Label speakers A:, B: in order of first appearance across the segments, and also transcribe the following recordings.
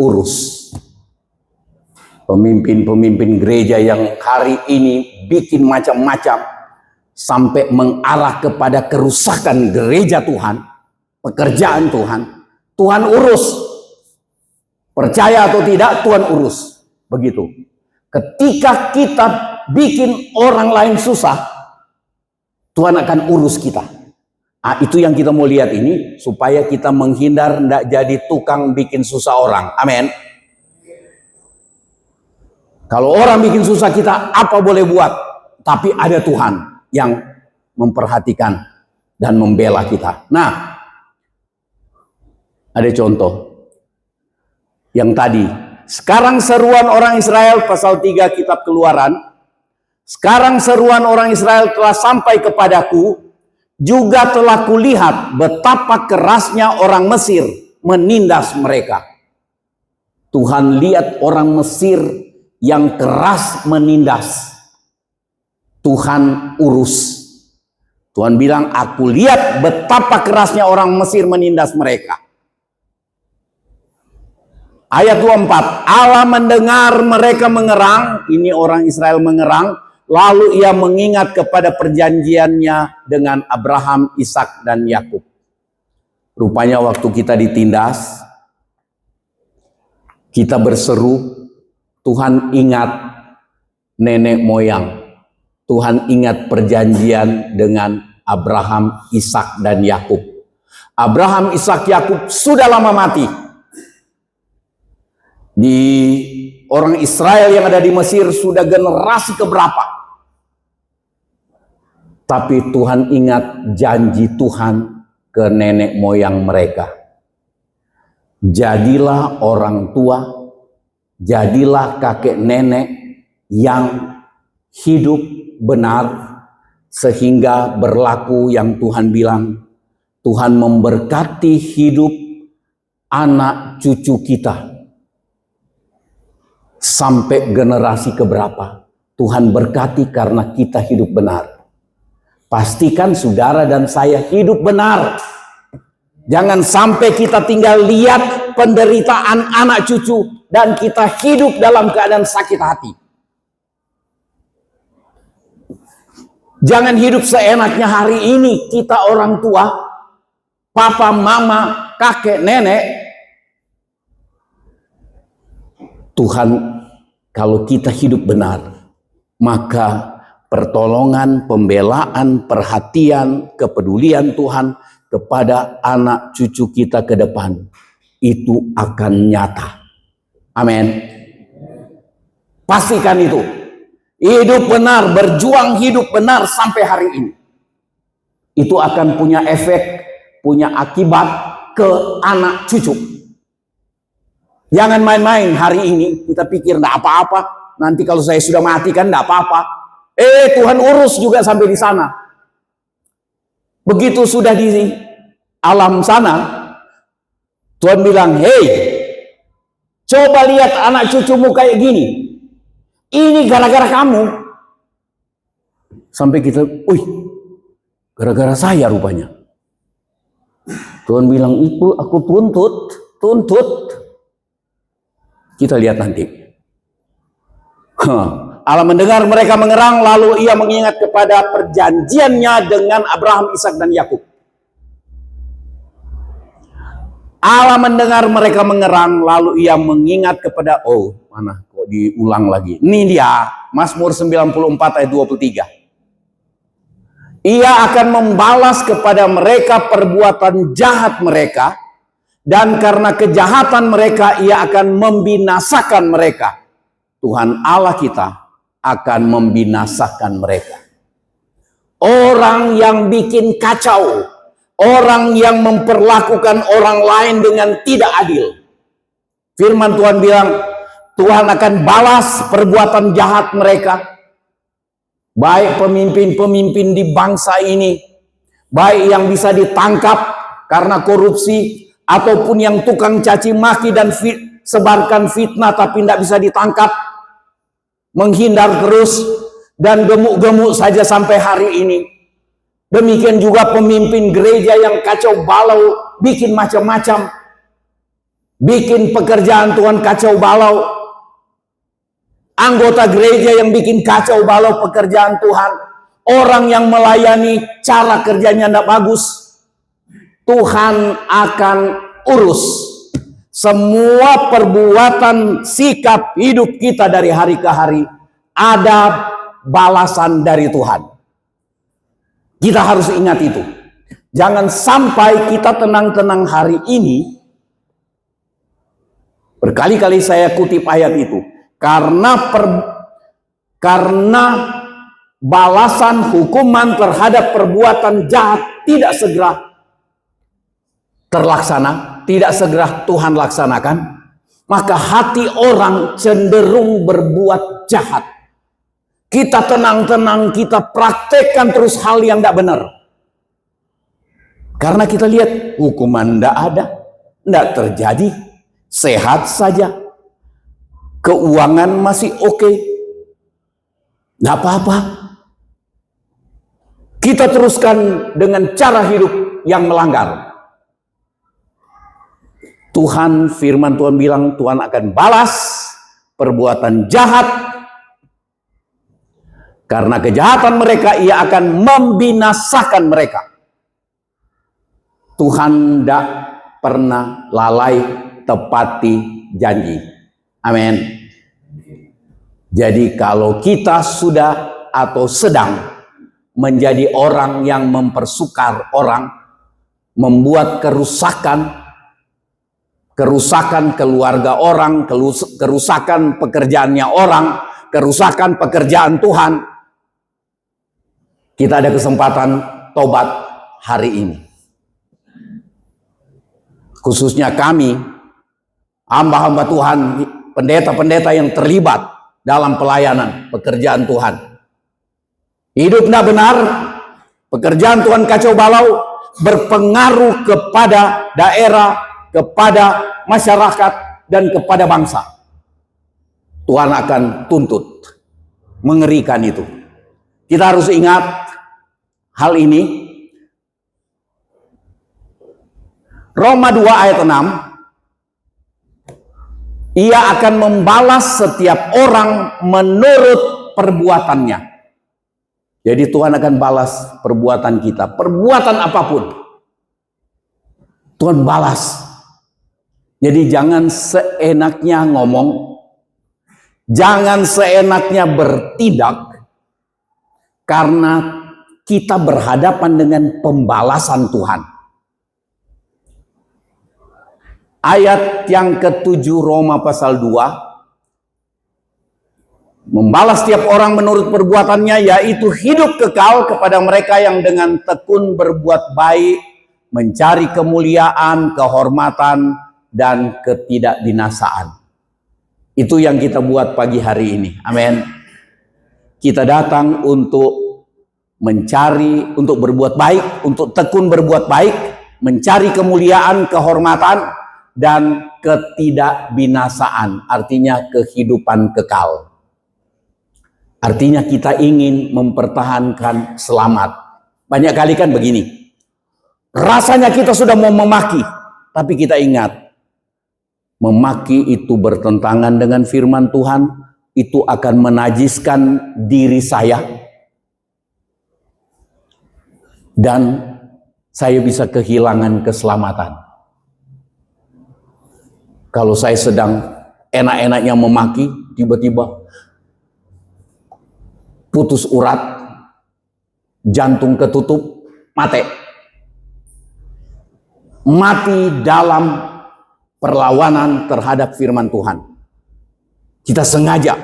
A: urus. Pemimpin-pemimpin gereja yang hari ini bikin macam-macam sampai mengarah kepada kerusakan gereja Tuhan, pekerjaan Tuhan. Tuhan urus. Percaya atau tidak, Tuhan urus. Begitu. Ketika kita bikin orang lain susah, Tuhan akan urus kita. Nah, itu yang kita mau lihat ini, supaya kita menghindar tidak jadi tukang bikin susah orang. Amin. Kalau orang bikin susah kita, apa boleh buat? Tapi ada Tuhan yang memperhatikan dan membela kita. Nah, ada contoh yang tadi. Sekarang seruan orang Israel, pasal 3 kitab Keluaran. Sekarang seruan orang Israel telah sampai kepadaku, juga telah kulihat betapa kerasnya orang Mesir menindas mereka. Tuhan lihat orang Mesir yang keras menindas. Tuhan urus. Tuhan bilang, aku lihat betapa kerasnya orang Mesir menindas mereka. Ayat 24, Allah mendengar mereka mengerang, ini orang Israel mengerang, lalu ia mengingat kepada perjanjiannya dengan Abraham, Ishak, dan Yakub. Rupanya waktu kita ditindas, kita berseru, Tuhan ingat nenek moyang. Tuhan ingat perjanjian dengan Abraham, Ishak, dan Yakub. Abraham, Ishak, Yakub sudah lama mati. Di orang Israel yang ada di Mesir sudah generasi keberapa. Tapi Tuhan ingat janji Tuhan ke nenek moyang mereka. Jadilah orang tua, jadilah kakek nenek yang hidup benar, sehingga berlaku yang Tuhan bilang, Tuhan memberkati hidup anak cucu kita sampai generasi keberapa. Tuhan berkati karena kita hidup benar. Pastikan saudara dan saya hidup benar. Jangan sampai kita tinggal lihat penderitaan anak cucu dan kita hidup dalam keadaan sakit hati. Jangan hidup seenaknya hari ini kita orang tua, papa, mama, kakek, nenek. Tuhan, kalau kita hidup benar, maka pertolongan, pembelaan, perhatian, kepedulian Tuhan kepada anak cucu kita ke depan itu akan nyata. Amin. Pastikan itu. Hidup benar, berjuang hidup benar sampai hari ini. Itu akan punya efek, punya akibat ke anak cucu. Jangan main-main hari ini, kita pikir enggak apa-apa. Nanti kalau saya sudah mati kan enggak apa-apa. Tuhan urus juga sampai di sana. Begitu sudah di alam sana, Tuhan bilang, hei, coba lihat anak cucumu kayak gini. Ini gara-gara kamu. Sampai kita, gara-gara saya rupanya. Tuhan bilang, itu aku tuntut. Kita lihat nanti. Allah mendengar mereka mengerang, lalu ia mengingat kepada perjanjiannya dengan Abraham, Ishak, dan Yakub. Allah mendengar mereka mengerang, lalu ia mengingat kepada, mana kok diulang lagi. Ini dia, Mazmur 94 ayat 23. Ia akan membalas kepada mereka perbuatan jahat mereka, dan karena kejahatan mereka ia akan membinasakan mereka. Tuhan Allah kita akan membinasakan mereka. Orang yang bikin kacau, orang yang memperlakukan orang lain dengan tidak adil. Firman Tuhan bilang, Tuhan akan balas perbuatan jahat mereka. Baik pemimpin-pemimpin di bangsa ini, baik yang bisa ditangkap karena korupsi, ataupun yang tukang caci maki dan sebarkan fitnah tapi tidak bisa ditangkap, menghindar terus dan gemuk-gemuk saja sampai hari ini. Demikian juga pemimpin gereja yang kacau balau, bikin macam-macam. bikin pekerjaan Tuhan kacau balau, anggota gereja yang bikin kacau balau pekerjaan Tuhan, orang yang melayani cara kerjanya tidak bagus, Tuhan akan urus semua perbuatan sikap hidup kita dari hari ke hari. Ada balasan dari Tuhan. Kita harus ingat itu. Jangan sampai kita tenang-tenang hari ini. Berkali-kali saya kutip ayat itu. Karena balasan hukuman terhadap perbuatan jahat tidak segera terlaksana, tidak segera Tuhan laksanakan, maka hati orang cenderung berbuat jahat. Kita tenang-tenang, kita praktekkan terus hal yang tidak benar. Karena kita lihat hukuman tidak ada, tidak terjadi, sehat saja, keuangan masih oke, tidak apa-apa. Kita teruskan dengan cara hidup yang melanggar. Tuhan, firman Tuhan bilang Tuhan akan balas perbuatan jahat. Karena kejahatan mereka, ia akan membinasakan mereka. Tuhan tidak pernah lalai tepati janji. Amin. Jadi kalau kita sudah atau sedang menjadi orang yang mempersukar orang, membuat kerusakan keluarga orang, kerusakan pekerjaannya orang, kerusakan pekerjaan Tuhan, kita ada kesempatan tobat hari ini. Khususnya kami, hamba-hamba Tuhan, pendeta-pendeta yang terlibat dalam pelayanan pekerjaan Tuhan. Hidup tidak benar, pekerjaan Tuhan kacau balau, berpengaruh kepada daerah, kepada masyarakat, dan kepada bangsa. Tuhan akan tuntut. Mengerikan itu. Kita harus ingat hal ini. Roma 2 ayat 6. Ia akan membalas setiap orang menurut perbuatannya. Jadi Tuhan akan balas perbuatan kita. Perbuatan apapun, Tuhan balas. Jadi jangan seenaknya ngomong. Jangan seenaknya bertindak. Karena kita berhadapan dengan pembalasan Tuhan. Ayat yang ke-7 Roma pasal 2. Membalas setiap orang menurut perbuatannya, yaitu hidup kekal kepada mereka yang dengan tekun berbuat baik, mencari kemuliaan, kehormatan, dan ketidakbinasaan. Itu yang kita buat pagi hari ini. Amin. Kita datang untuk mencari, untuk berbuat baik, untuk tekun berbuat baik, mencari kemuliaan, kehormatan, dan ketidakbinasaan. Artinya kehidupan kekal. Artinya kita ingin mempertahankan selamat. Banyak kali kan begini. Rasanya kita sudah mau memaki, tapi kita ingat, memaki itu bertentangan dengan firman Tuhan. Itu akan menajiskan diri saya. Dan saya bisa kehilangan keselamatan. Kalau saya sedang enak-enaknya memaki, tiba-tiba putus urat, jantung ketutup, mati. Mati dalam perlawanan terhadap firman Tuhan. Kita sengaja,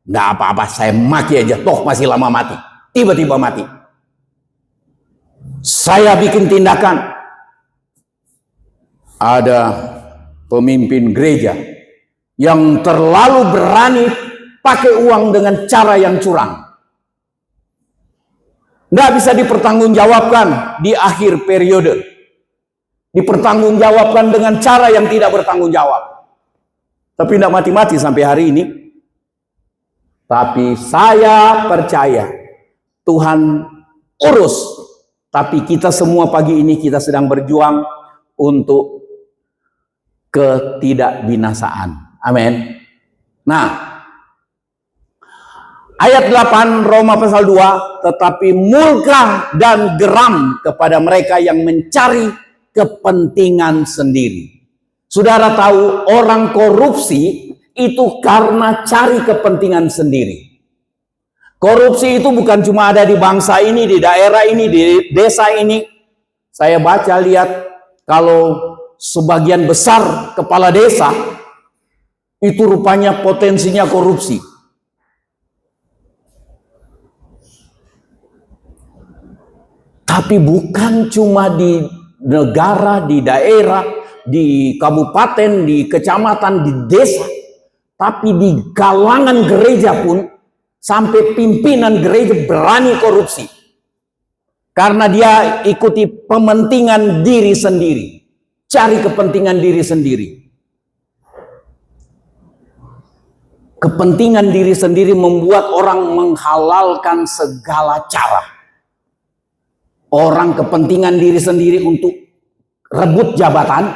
A: nggak apa-apa, saya maki aja, toh masih lama mati. Tiba-tiba mati. Saya bikin tindakan. Ada pemimpin gereja yang terlalu berani pakai uang dengan cara yang curang. Nggak bisa dipertanggungjawabkan di akhir periode. Dipertanggungjawabkan dengan cara yang tidak bertanggung jawab. Tapi tidak mati-mati sampai hari ini. Tapi saya percaya Tuhan urus. Tapi kita semua pagi ini kita sedang berjuang untuk ketidakbinasaan. Amin. Nah, ayat 8 Roma pasal 2, tetapi murka dan geram kepada mereka yang mencari kepentingan sendiri. Saudara tahu orang korupsi itu karena cari kepentingan sendiri. Korupsi itu bukan cuma ada di bangsa ini, di daerah ini, di desa ini. Saya baca lihat kalau sebagian besar kepala desa itu rupanya potensinya korupsi. Tapi bukan cuma di negara, di daerah, di kabupaten, di kecamatan, di desa, tapi di kalangan gereja pun sampai pimpinan gereja berani korupsi. Karena dia ikuti kepentingan diri sendiri. Cari kepentingan diri sendiri. Kepentingan diri sendiri membuat orang menghalalkan segala cara. Orang kepentingan diri sendiri untuk rebut jabatan,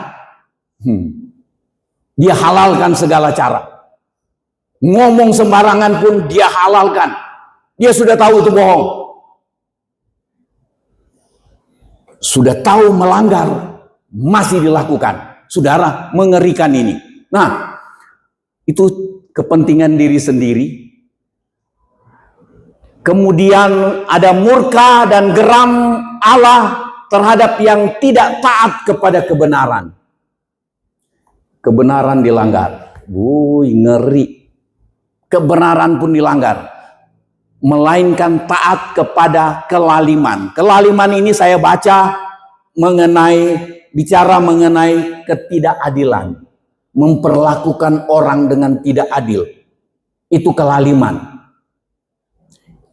A: dia halalkan segala cara. Ngomong sembarangan pun dia halalkan. Dia sudah tahu itu bohong. Sudah tahu melanggar, masih dilakukan. Saudara, mengerikan ini. Nah, itu kepentingan diri sendiri. Kemudian ada murka dan geram Allah terhadap yang tidak taat kepada kebenaran. Kebenaran dilanggar. Ngeri. Kebenaran pun dilanggar. Melainkan taat kepada kelaliman. Kelaliman ini saya baca bicara mengenai ketidakadilan. Memperlakukan orang dengan tidak adil. Itu kelaliman.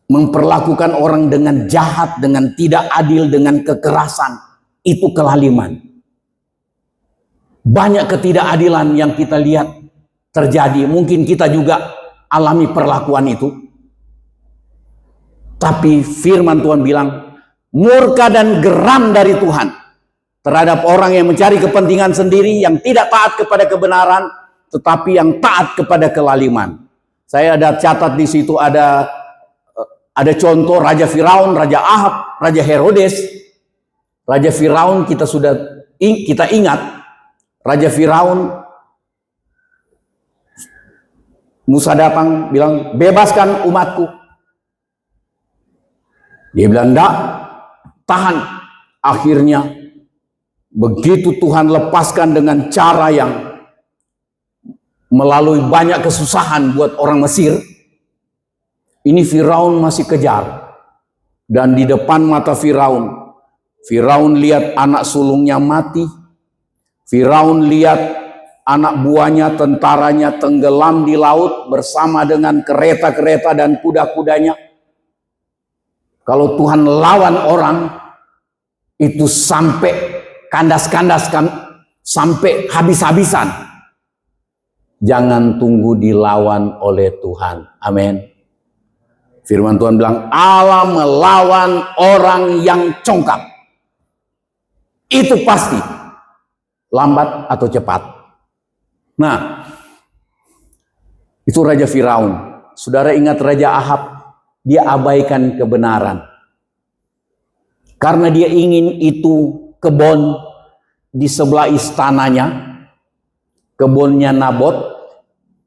A: Memperlakukan orang dengan jahat, dengan tidak adil, dengan kekerasan. Itu kelaliman. Banyak ketidakadilan yang kita lihat terjadi. Mungkin kita juga alami perlakuan itu. Tapi firman Tuhan bilang, murka dan geram dari Tuhan terhadap orang yang mencari kepentingan sendiri, yang tidak taat kepada kebenaran, tetapi yang taat kepada kelaliman. Saya ada catat di situ, ada contoh Raja Firaun, Raja Ahab, Raja Herodes. Raja Firaun kita ingat, Raja Firaun, Musa datang bilang, bebaskan umatku. Dia bilang, enggak, tahan. Akhirnya begitu Tuhan lepaskan dengan cara yang melalui banyak kesusahan buat orang Mesir, ini Firaun masih kejar. Dan di depan mata Firaun lihat anak sulungnya mati. Firaun lihat anak buahnya, tentaranya tenggelam di laut bersama dengan kereta-kereta dan kuda-kudanya. Kalau Tuhan lawan orang, itu sampai kandas-kandas, sampai habis-habisan. Jangan tunggu dilawan oleh Tuhan. Amin. Firman Tuhan bilang, Allah melawan orang yang congkak. Itu pasti. Lambat atau cepat. Nah, itu Raja Firaun. Saudara ingat Raja Ahab, dia abaikan kebenaran. Karena dia ingin itu kebun di sebelah istananya, kebunnya Nabot,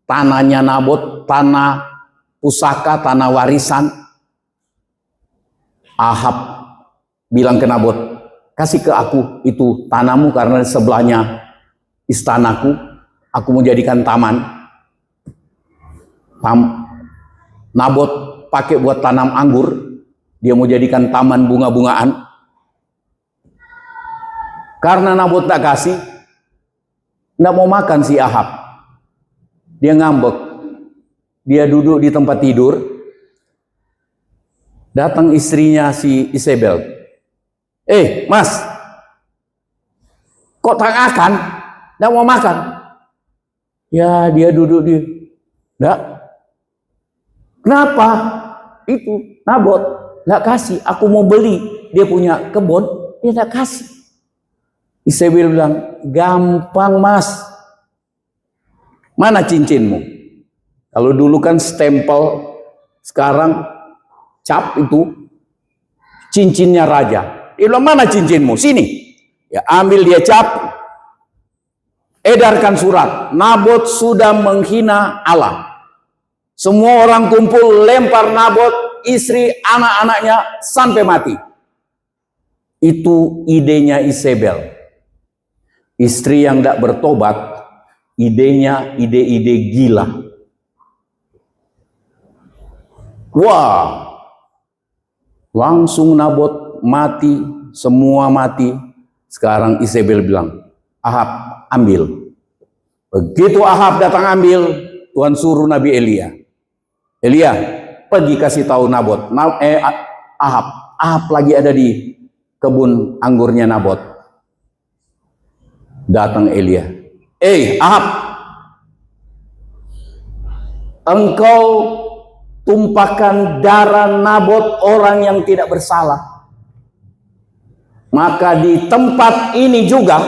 A: tanahnya Nabot, tanah pusaka, tanah warisan. Ahab bilang ke Nabot, kasih ke aku itu tanahmu karena di sebelahnya istanaku. Aku mau jadikan taman. Nabot pakai buat tanam anggur. Dia mau jadikan taman bunga-bungaan. Karena Nabot tak kasih, tidak mau makan si Ahab. Dia ngambek. Dia duduk di tempat tidur. Datang istrinya si Isabel. Mas, kok tak akan? Tidak mau makan. Ya, dia duduk di. Enggak. Kenapa? Itu Nabot enggak kasih. Aku mau beli. Dia punya kebun, dia enggak kasih. Isabel bilang, gampang mas. Mana cincinmu? Kalau dulu kan stempel, sekarang cap itu cincinnya raja. Dia bilang, mana cincinmu? Sini. Ya, ambil dia cap, edarkan surat. Nabot sudah menghina Allah. Semua orang kumpul, lempar Nabot, istri, anak-anaknya sampai mati. Itu idenya Isabel. Istri yang tidak bertobat, idenya ide-ide gila. Wah, langsung Nabot mati, semua mati. Sekarang Isabel bilang, Ahab ambil. Begitu Ahab datang ambil, Tuhan suruh Nabi Elia. Elia, pergi kasih tahu Nabot. Ahab lagi ada di kebun anggurnya Nabot. Datang Elia. Ahab, engkau tumpahkan darah Nabot, orang yang tidak bersalah. Maka di tempat ini juga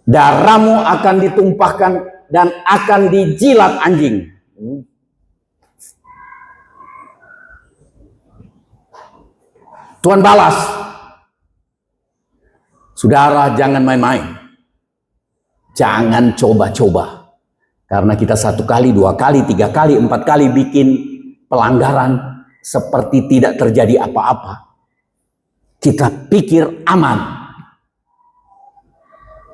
A: darahmu akan ditumpahkan dan akan dijilat anjing. Tuhan balas. Saudara, jangan main-main. Jangan coba-coba. Karena kita 1 kali, 2 kali, 3 kali, 4 kali bikin pelanggaran seperti tidak terjadi apa-apa. Kita pikir aman.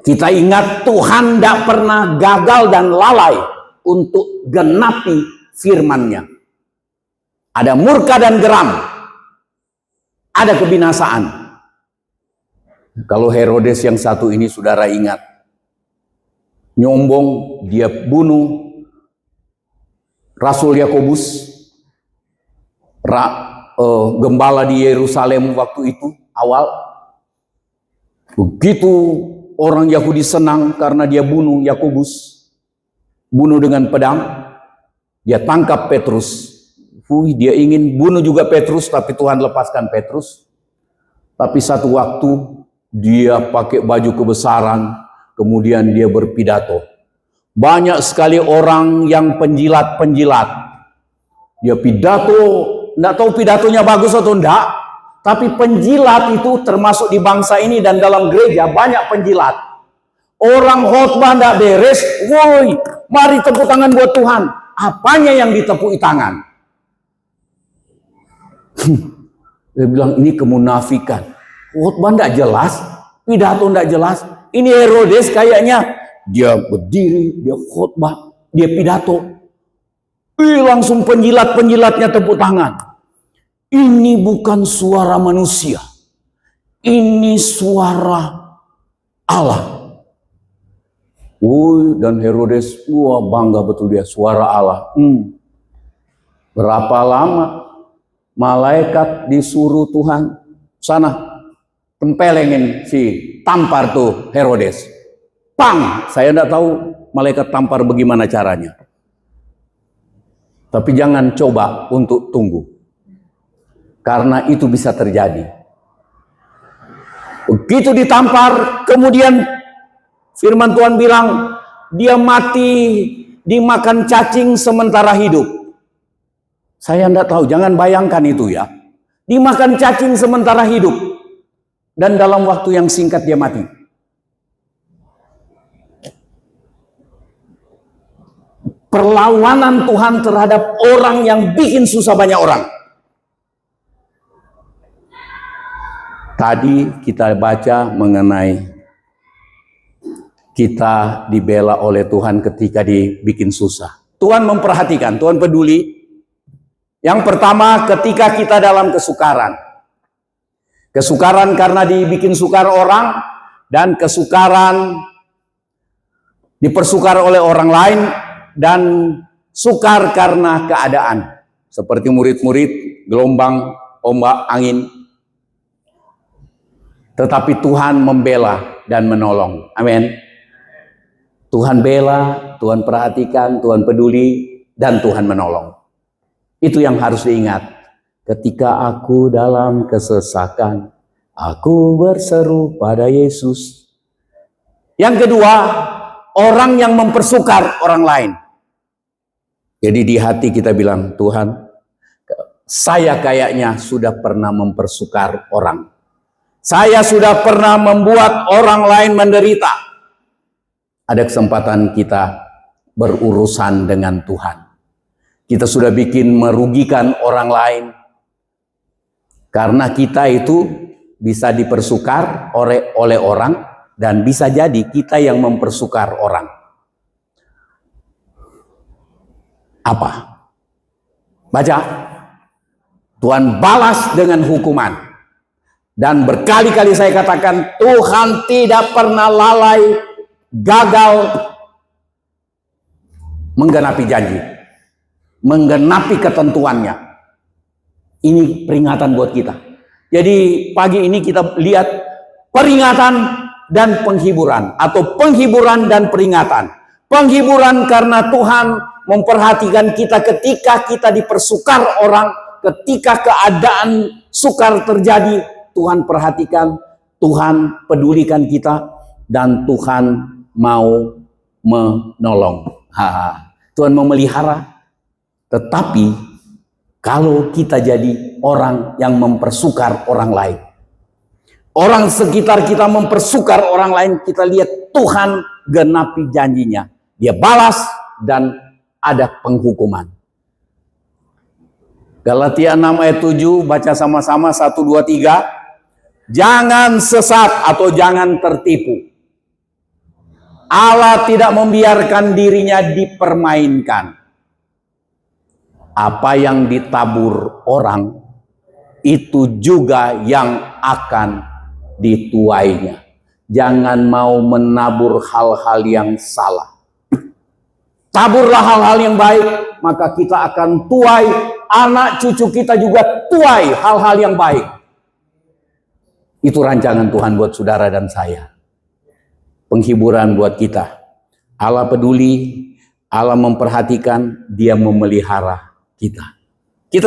A: Kita ingat Tuhan tidak pernah gagal dan lalai untuk genapi firman-Nya. Ada murka dan geram. Ada kebinasaan. Kalau Herodes yang satu ini saudara ingat. Nyombong, dia bunuh Rasul Yakobus, gembala di Yerusalem waktu itu awal. Begitu orang Yahudi senang karena dia bunuh Yakobus, bunuh dengan pedang, dia tangkap Petrus. Dia ingin bunuh juga Petrus, tapi Tuhan lepaskan Petrus. Tapi satu waktu dia pakai baju kebesaran, kemudian dia berpidato. Banyak sekali orang yang penjilat-penjilat. Dia pidato, tidak tahu pidatonya bagus atau enggak, tapi penjilat itu termasuk di bangsa ini dan dalam gereja banyak penjilat. Orang khotbah tidak beres, woi, mari tepuk tangan buat Tuhan. Apanya yang ditepuk tangan? Dia bilang ini kemunafikan. Khotbah tidak jelas, pidato tidak jelas. Ini Herodes kayaknya dia berdiri, dia khotbah, dia pidato. Langsung penjilat-penjilatnya tepuk tangan. Ini bukan suara manusia. Ini suara Allah. Dan Herodes, bangga betul dia, suara Allah. Berapa lama malaikat disuruh Tuhan, sana tempelengin si tampar tuh Herodes. Pang, saya tidak tahu malaikat tampar bagaimana caranya. Tapi jangan coba untuk tunggu. Karena itu bisa terjadi. Begitu ditampar, kemudian firman Tuhan bilang, dia mati dimakan cacing sementara hidup. Saya tidak tahu, jangan bayangkan itu ya. Dimakan cacing sementara hidup. Dan dalam waktu yang singkat dia mati. Perlawanan Tuhan terhadap orang yang bikin susah banyak orang. Tadi kita baca mengenai kita dibela oleh Tuhan ketika dibikin susah. Tuhan memperhatikan, Tuhan peduli. Yang pertama, ketika kita dalam kesukaran. Kesukaran karena dibikin sukar orang, dan kesukaran dipersukar oleh orang lain, dan sukar karena keadaan. Seperti murid-murid, gelombang, ombak, angin. Tetapi Tuhan membela dan menolong. Amin. Tuhan bela, Tuhan perhatikan, Tuhan peduli, dan Tuhan menolong. Itu yang harus diingat. Ketika aku dalam kesesakan, aku berseru pada Yesus. Yang kedua, orang yang mempersukar orang lain. Jadi di hati kita bilang, Tuhan, saya kayaknya sudah pernah mempersukar orang. Saya sudah pernah membuat orang lain menderita. Ada kesempatan kita berurusan dengan Tuhan. Kita sudah bikin merugikan orang lain. Karena kita itu bisa dipersukar oleh orang, dan bisa jadi kita yang mempersukar orang. Apa? Baca. Tuhan balas dengan hukuman. Dan berkali-kali saya katakan, Tuhan tidak pernah lalai, gagal menggenapi janji, menggenapi ketentuannya. Ini peringatan buat kita. Jadi pagi ini kita lihat peringatan dan penghiburan, atau penghiburan dan peringatan. Penghiburan karena Tuhan memperhatikan kita ketika kita dipersukar orang, ketika keadaan sukar terjadi, Tuhan perhatikan, Tuhan pedulikan kita, dan Tuhan mau menolong. Tuhan memelihara. Tetapi kalau kita jadi orang yang mempersukar orang lain, orang sekitar kita mempersukar orang lain, kita lihat Tuhan genapi janjinya. Dia balas dan ada penghukuman. Galatia 6 ayat 7, baca sama-sama 1, 2, 3. Jangan sesat atau jangan tertipu. Allah tidak membiarkan dirinya dipermainkan. Apa yang ditabur orang, itu juga yang akan dituainya. Jangan mau menabur hal-hal yang salah. Taburlah hal-hal yang baik, maka kita akan tuai. Anak cucu kita juga tuai hal-hal yang baik. Itu rancangan Tuhan buat saudara dan saya. Penghiburan buat kita. Allah peduli, Allah memperhatikan, Dia memelihara kita.